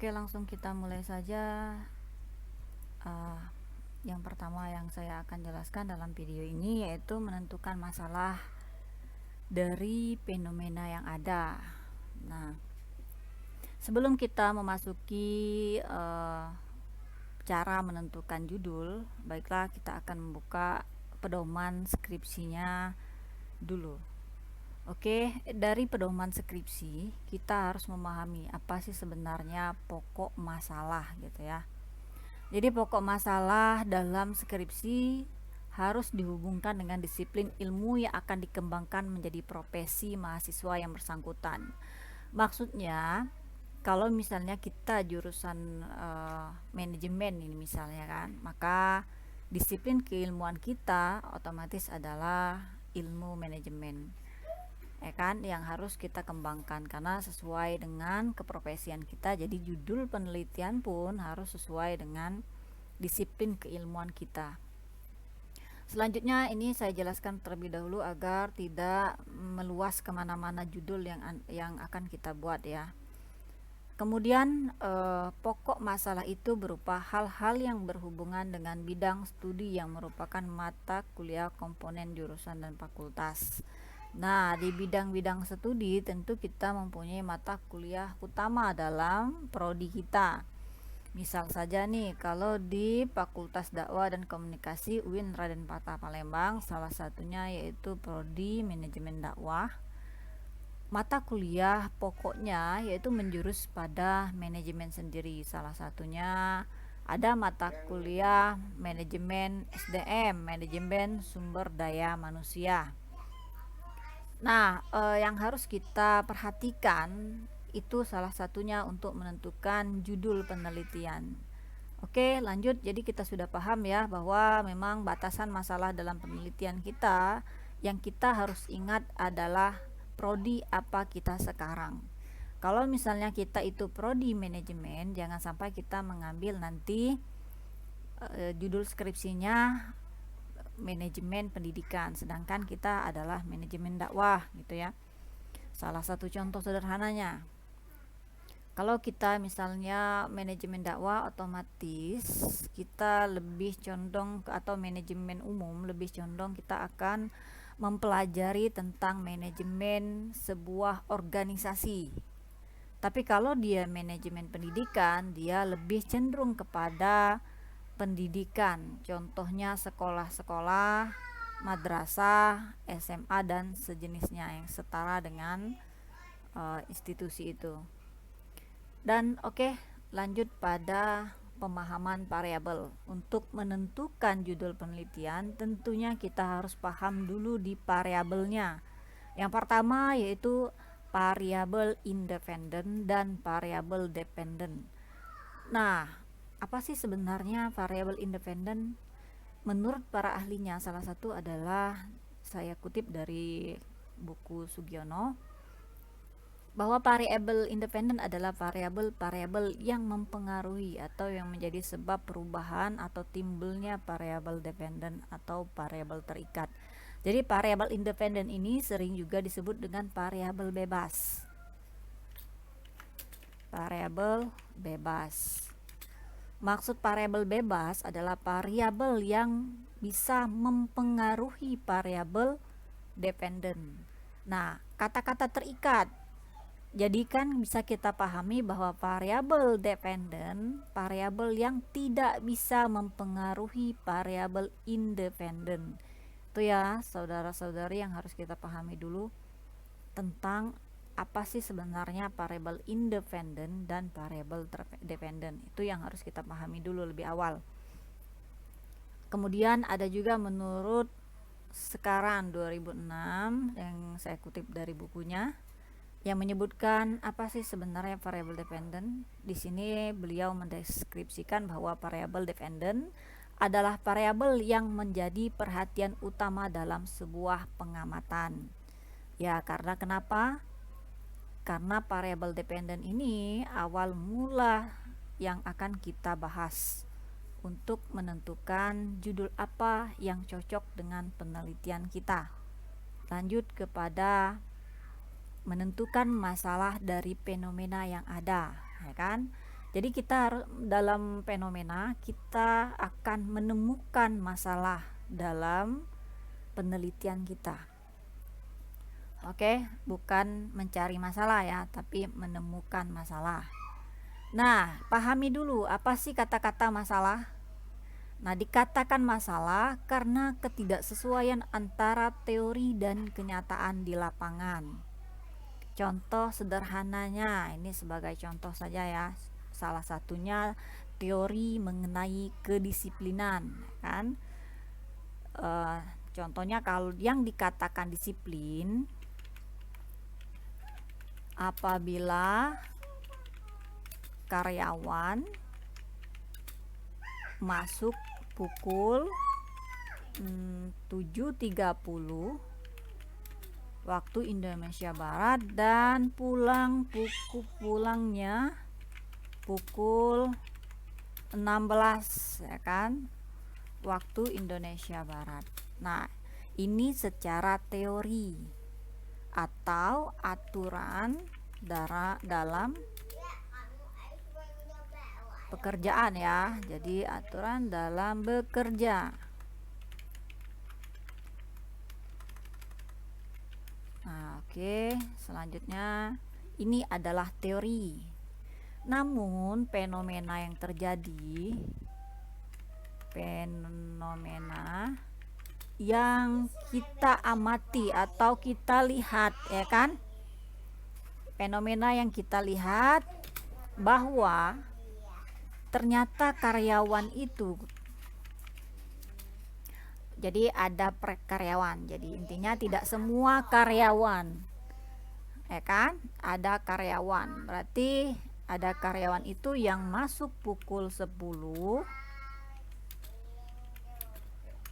Oke, langsung kita mulai saja. Uh, yang pertama yang saya akan jelaskan dalam video ini yaitu menentukan masalah dari fenomena yang ada. Nah, sebelum kita memasuki cara menentukan judul, baiklah kita akan membuka pedoman skripsinya dulu. Oke, dari pedoman skripsi kita harus memahami apa sih sebenarnya pokok masalah gitu ya. Jadi pokok masalah dalam skripsi harus dihubungkan dengan disiplin ilmu yang akan dikembangkan menjadi profesi mahasiswa yang bersangkutan. Maksudnya, kalau misalnya kita jurusan manajemen ini misalnya kan, maka disiplin keilmuan kita otomatis adalah ilmu manajemen, ya kan, yang harus kita kembangkan karena sesuai dengan keprofesian kita. Jadi judul penelitian pun harus sesuai dengan disiplin keilmuan kita. Selanjutnya ini saya jelaskan terlebih dahulu agar tidak meluas kemana-mana judul yang akan kita buat ya. Kemudian pokok masalah itu berupa hal-hal yang berhubungan dengan bidang studi yang merupakan mata kuliah komponen jurusan dan fakultas. Nah, di bidang-bidang studi tentu kita mempunyai mata kuliah utama dalam prodi kita. Misal saja nih, kalau di Fakultas Dakwah dan Komunikasi UIN Raden Patah Palembang, salah satunya yaitu prodi Manajemen Dakwah. Mata kuliah pokoknya yaitu menjurus pada manajemen sendiri. Salah satunya ada mata kuliah Manajemen SDM, Manajemen Sumber Daya Manusia. Nah, yang harus kita perhatikan itu salah satunya untuk menentukan judul penelitian. Oke, lanjut. Jadi kita sudah paham ya bahwa memang batasan masalah dalam penelitian kita yang kita harus ingat adalah prodi apa kita sekarang. Kalau misalnya kita itu prodi manajemen, jangan sampai kita mengambil nanti judul skripsinya manajemen pendidikan, sedangkan kita adalah manajemen dakwah gitu ya. Salah satu contoh sederhananya, kalau kita misalnya manajemen dakwah, otomatis kita lebih condong atau manajemen umum lebih condong kita akan mempelajari tentang manajemen sebuah organisasi. Tapi kalau dia manajemen pendidikan, dia lebih cenderung kepada pendidikan, contohnya sekolah-sekolah, madrasah, SMA dan sejenisnya yang setara dengan institusi itu. Dan lanjut pada pemahaman variabel. Untuk menentukan judul penelitian, tentunya kita harus paham dulu di variabelnya. Yang pertama yaitu variabel independen dan variabel dependen. Nah, apa sih sebenarnya variabel independen? Menurut para ahlinya, salah satu adalah, saya kutip dari buku Sugiono, bahwa variabel independen adalah variabel-variabel yang mempengaruhi atau yang menjadi sebab perubahan atau timbulnya variabel dependen atau variabel terikat. Jadi variabel independen ini sering juga disebut dengan variabel bebas. Variabel bebas. Maksud variabel bebas adalah variabel yang bisa mempengaruhi variabel dependen. Nah, kata-kata terikat. Jadi kan bisa kita pahami bahwa variabel dependen, variabel yang tidak bisa mempengaruhi variabel independen. Itu ya, saudara-saudari, yang harus kita pahami dulu tentang apa sih sebenarnya variabel independen dan variabel dependen. Itu yang harus kita pahami dulu lebih awal. Kemudian ada juga menurut Sekaran 2006 yang saya kutip dari bukunya, yang menyebutkan apa sih sebenarnya variabel dependen. Di sini beliau mendeskripsikan bahwa variabel dependen adalah variabel yang menjadi perhatian utama dalam sebuah pengamatan. Ya, karena kenapa? Karena variabel dependen ini awal mula yang akan kita bahas untuk menentukan judul apa yang cocok dengan penelitian kita. Lanjut kepada menentukan masalah dari fenomena yang ada, ya kan? Jadi kita harus dalam fenomena kita akan menemukan masalah dalam penelitian kita. Oke, bukan mencari masalah ya, tapi menemukan masalah. Nah, pahami dulu apa sih kata-kata masalah. Nah, dikatakan masalah karena ketidaksesuaian antara teori dan kenyataan di lapangan. Contoh sederhananya, ini sebagai contoh saja ya. Salah satunya teori mengenai kedisiplinan, kan? Contohnya kalau yang dikatakan disiplin apabila karyawan masuk pukul 7.30 waktu Indonesia Barat dan pulangnya pukul 16 ya kan, waktu Indonesia Barat. Nah, ini secara teori atau aturan dalam pekerjaan ya. Jadi aturan dalam bekerja. Nah, oke, selanjutnya ini adalah teori. Namun fenomena yang terjadi, fenomena yang kita amati atau kita lihat ya kan, fenomena yang kita lihat bahwa ternyata karyawan itu, jadi ada karyawan, jadi intinya tidak semua karyawan ya kan, ada karyawan, berarti ada karyawan itu yang masuk pukul 10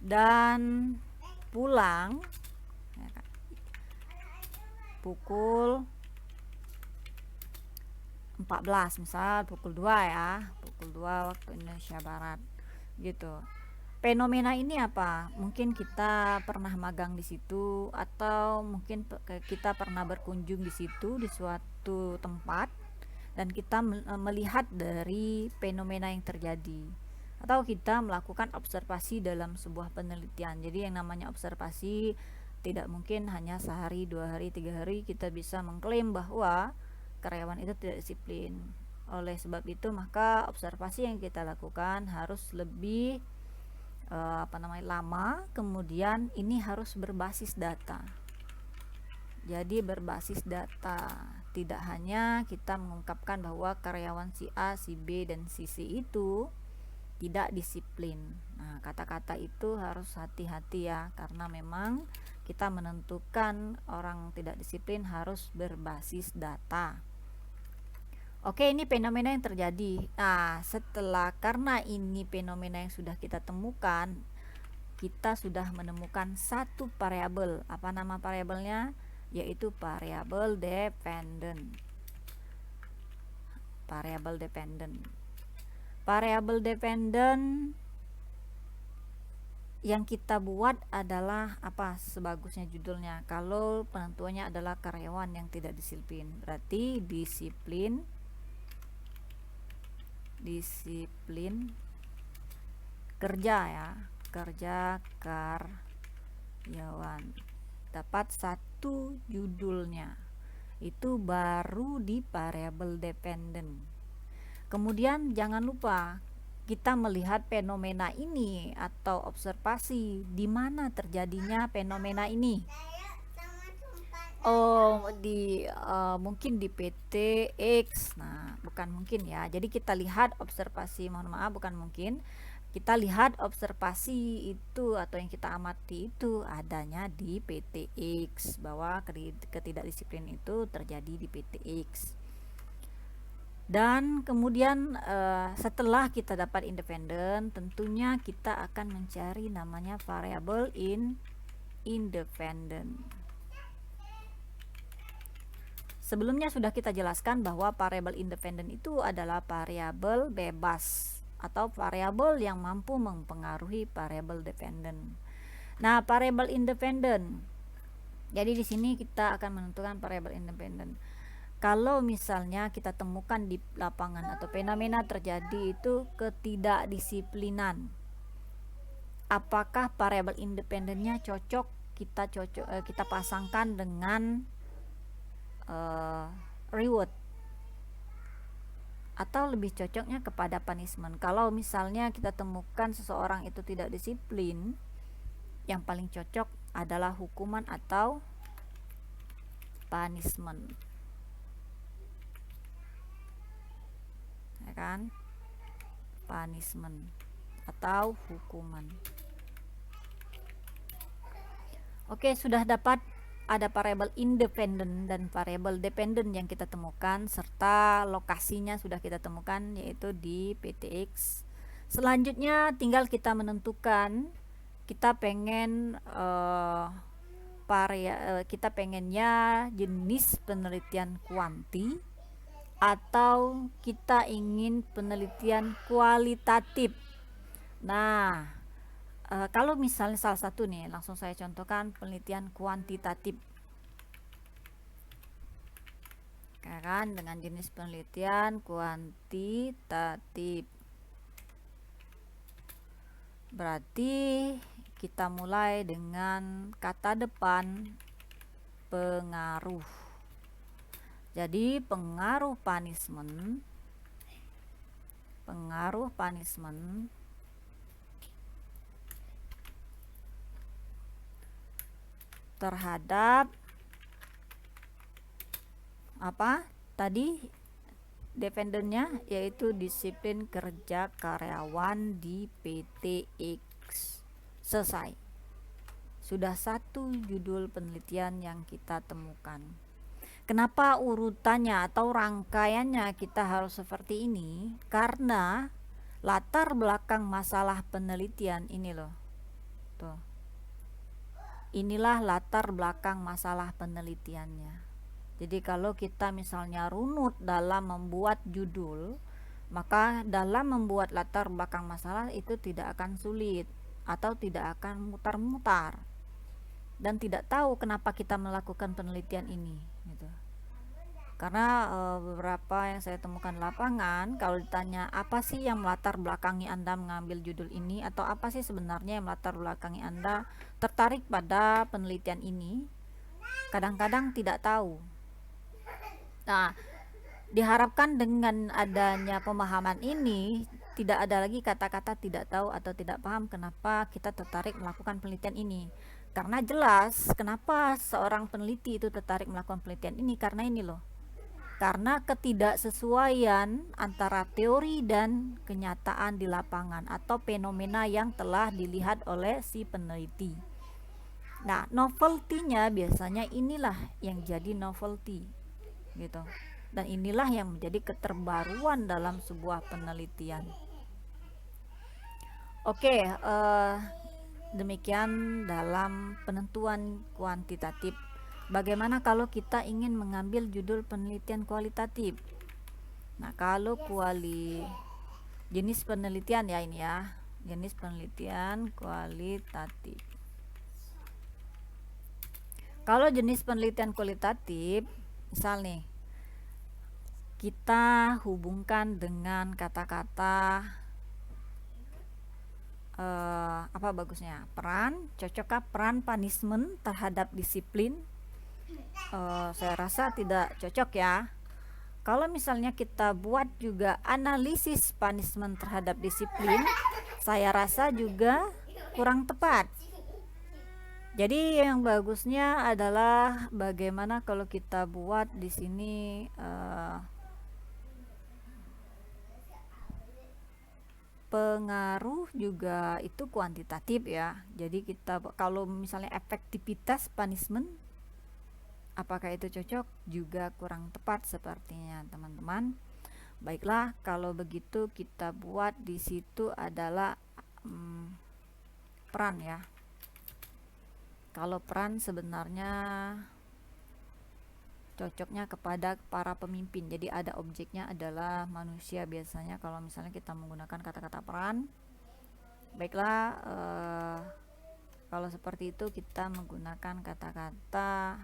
dan pulang ya kan, pukul 14, misal pukul 2 ya, pukul 2 waktu Indonesia Barat gitu. Fenomena ini apa? Mungkin kita pernah magang di situ, atau mungkin kita pernah berkunjung di situ di suatu tempat dan kita melihat dari fenomena yang terjadi, atau kita melakukan observasi dalam sebuah penelitian. Jadi yang namanya observasi tidak mungkin hanya sehari, 2 hari, 3 hari kita bisa mengklaim bahwa karyawan itu tidak disiplin. Oleh sebab itu maka observasi yang kita lakukan harus lebih lama, kemudian ini harus berbasis data. Jadi berbasis data, tidak hanya kita mengungkapkan bahwa karyawan si A, si B, dan si C itu tidak disiplin. Nah, kata-kata itu harus hati-hati ya, karena memang kita menentukan orang tidak disiplin harus berbasis data. Oke, ini fenomena yang terjadi. Nah, karena ini fenomena yang sudah kita temukan, kita sudah menemukan satu variabel. Apa nama variabelnya? Yaitu variabel dependent. Variabel dependent. Variabel dependent yang kita buat adalah apa? Sebagusnya judulnya. Kalau penentuannya adalah karyawan yang tidak disiplin, berarti disiplin kerja ya, kerja karyawan, dapat satu judulnya, itu baru di variable dependent. Kemudian jangan lupa kita melihat fenomena ini atau observasi di mana terjadinya fenomena ini. Mungkin di PT X. Nah, bukan mungkin ya. Jadi kita lihat observasi, mohon maaf, bukan mungkin. Kita lihat observasi itu atau yang kita amati itu adanya di PT X, bahwa ketidakdisiplin itu terjadi di PT X. Dan kemudian setelah kita dapat independen, tentunya kita akan mencari namanya variable independent. Sebelumnya sudah kita jelaskan bahwa variabel independen itu adalah variabel bebas atau variabel yang mampu mempengaruhi variabel dependen. Nah, variabel independen. Jadi di sini kita akan menentukan variabel independen. kalau misalnya kita temukan di lapangan atau fenomena terjadi itu ketidakdisiplinan, apakah variabel independennya cocok kita pasangkan dengan reward, atau lebih cocoknya kepada punishment. Kalau misalnya kita temukan seseorang itu tidak disiplin, yang paling cocok adalah hukuman atau punishment, ya kan? Punishment atau hukuman. Oke, sudah dapat ada variabel independen dan variabel dependen yang kita temukan, serta lokasinya sudah kita temukan, yaitu di PTX. Selanjutnya tinggal kita menentukan kita pengennya jenis penelitian kuanti atau kita ingin penelitian kualitatif. Nah, kalau misalnya salah satu nih, langsung saya contohkan penelitian kuantitatif, kan, dengan jenis penelitian kuantitatif. Berarti kita mulai dengan kata depan pengaruh. Jadi pengaruh punishment terhadap apa tadi dependennya, yaitu disiplin kerja karyawan di PTX. Selesai. Sudah satu judul penelitian yang kita temukan. Kenapa urutannya atau rangkaiannya kita harus seperti ini? Karena latar belakang masalah penelitian ini loh. Tuh. Inilah latar belakang masalah penelitiannya. Jadi kalau kita misalnya runut dalam membuat judul, maka dalam membuat latar belakang masalah itu tidak akan sulit atau tidak akan mutar-mutar dan tidak tahu kenapa kita melakukan penelitian ini gitu. Karena beberapa yang saya temukan di lapangan, kalau ditanya apa sih yang melatar belakangi Anda mengambil judul ini, atau apa sih sebenarnya yang melatar belakangi Anda tertarik pada penelitian ini, kadang-kadang tidak tahu. Nah, diharapkan dengan adanya pemahaman ini tidak ada lagi kata-kata tidak tahu atau tidak paham kenapa kita tertarik melakukan penelitian ini. Karena jelas kenapa seorang peneliti itu tertarik melakukan penelitian ini, karena ini loh. Karena ketidaksesuaian antara teori dan kenyataan di lapangan atau fenomena yang telah dilihat oleh si peneliti. Nah, novelty-nya biasanya inilah yang jadi novelty gitu. Dan inilah yang menjadi keterbaruan dalam sebuah penelitian. Oke, demikian dalam penentuan kuantitatif. Bagaimana kalau kita ingin mengambil judul penelitian kualitatif? Nah, kalau jenis penelitian ya ini ya, jenis penelitian kualitatif. Kalau jenis penelitian kualitatif, misal nih, kita hubungkan dengan kata-kata apa bagusnya? Peran, cocokkah peran punishment terhadap disiplin? Saya rasa tidak cocok ya. Kalau misalnya kita buat juga analisis punishment terhadap disiplin, saya rasa juga kurang tepat. Jadi yang bagusnya adalah bagaimana kalau kita buat di sini pengaruh juga itu kuantitatif ya. Jadi kita kalau misalnya efektivitas punishment, apakah itu cocok, juga kurang tepat sepertinya teman-teman. Baiklah, kalau begitu kita buat di situ adalah peran ya. Kalau peran sebenarnya cocoknya kepada para pemimpin. Jadi ada objeknya adalah manusia biasanya kalau misalnya kita menggunakan kata-kata peran. Baiklah, kalau seperti itu kita menggunakan kata-kata